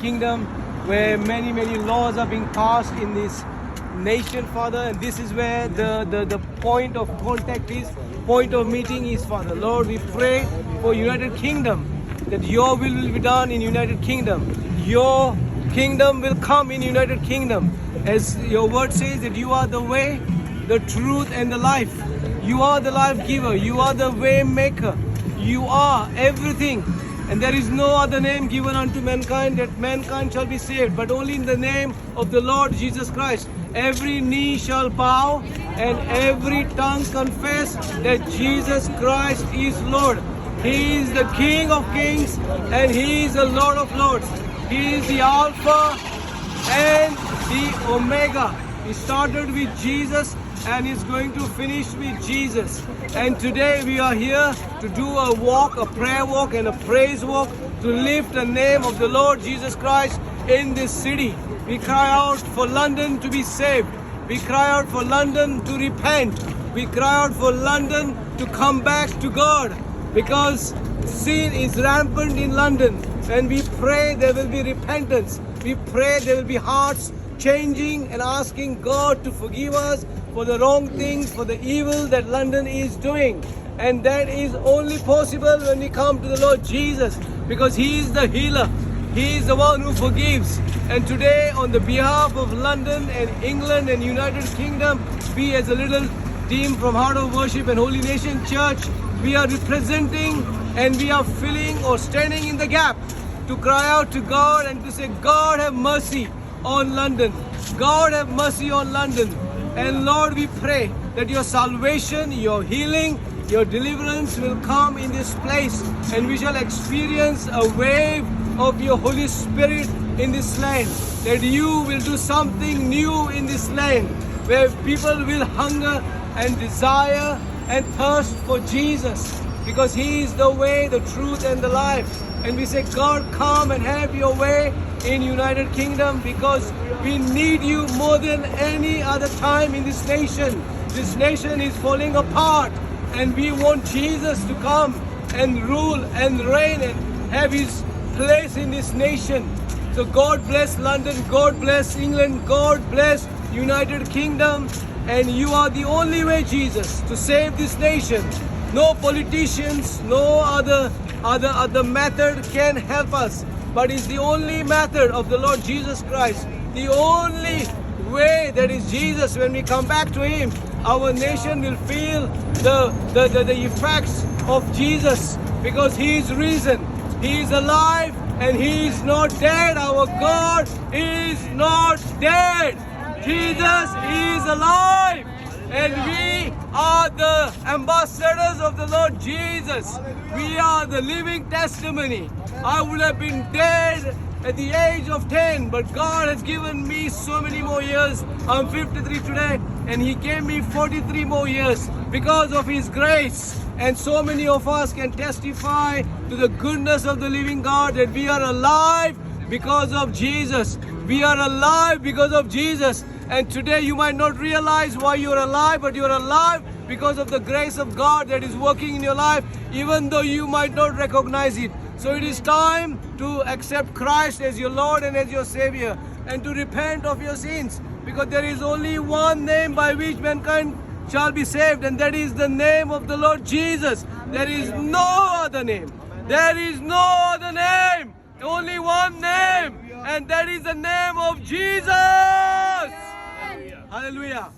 Kingdom, where many laws are being passed in this nation, Father, and this is where the point of contact is, point of meeting is, Father. Lord, we pray for United Kingdom, that your will be done in United Kingdom. Your kingdom will come in United Kingdom. As your word says that you are the way, the truth and the life. You are the life giver. You are the way maker. You are everything. And there is no other name given unto mankind that mankind shall be saved, but only in the name of the Lord Jesus Christ. Every knee shall bow and every tongue confess that Jesus Christ is Lord. He is the King of kings and He is the Lord of lords. He is the Alpha and the Omega. He started with Jesus and is going to finish with Jesus. And today we are here to do a walk, a prayer walk and a praise walk, to lift the name of the Lord Jesus Christ in this city. We cry out for London to be saved. We cry out for London to repent. We cry out for London to come back to God, because sin is rampant in London, and we pray there will be repentance. We pray there will be hearts changing and asking God to forgive us for the wrong things, for the evil that London is doing. And that is only possible when we come to the Lord Jesus, because He is the healer. He is the one who forgives. And today, on the behalf of London and England and United Kingdom, we as a little team from Heart of Worship and Holy Nation Church, we are representing and we are filling or standing in the gap to cry out to God and to say, God have mercy on London. God have mercy on London. And Lord, we pray that your salvation, your healing, your deliverance will come in this place, and we shall experience a wave of your Holy Spirit in this land. That you will do something new in this land, where people will hunger and desire and thirst for Jesus, because He is the way, the truth and the life. And we say, God, come and have your way in United Kingdom, because we need you more than any other time in this nation. This nation is falling apart, and we want Jesus to come and rule and reign and have His place in this nation. So God bless London, God bless England, God bless United Kingdom, and you are the only way, Jesus, to save this nation. No politicians, no other method can help us, but it's the only method of the Lord Jesus Christ. The only way, that is Jesus. When we come back to Him, our nation will feel the effects of Jesus, because He is risen, He is alive, and He is not dead. Our God is not dead. Jesus is alive, and we are the ambassadors of the Lord Jesus. We are the living testimony. I would have been dead at the age of 10, but God has given me so many more years. I'm 53 today, and He gave me 43 more years because of His grace. And so many of us can testify to the goodness of the living God, that we are alive because of Jesus. We are alive because of Jesus. And today you might not realize why you're alive, but you're alive because of the grace of God that is working in your life, even though you might not recognize it. So it is time to accept Christ as your Lord and as your Savior, and to repent of your sins, because there is only one name by which mankind shall be saved, and that is the name of the Lord Jesus. There is no other name. There is no other name. Only one name, and that is the name of Jesus. Hallelujah.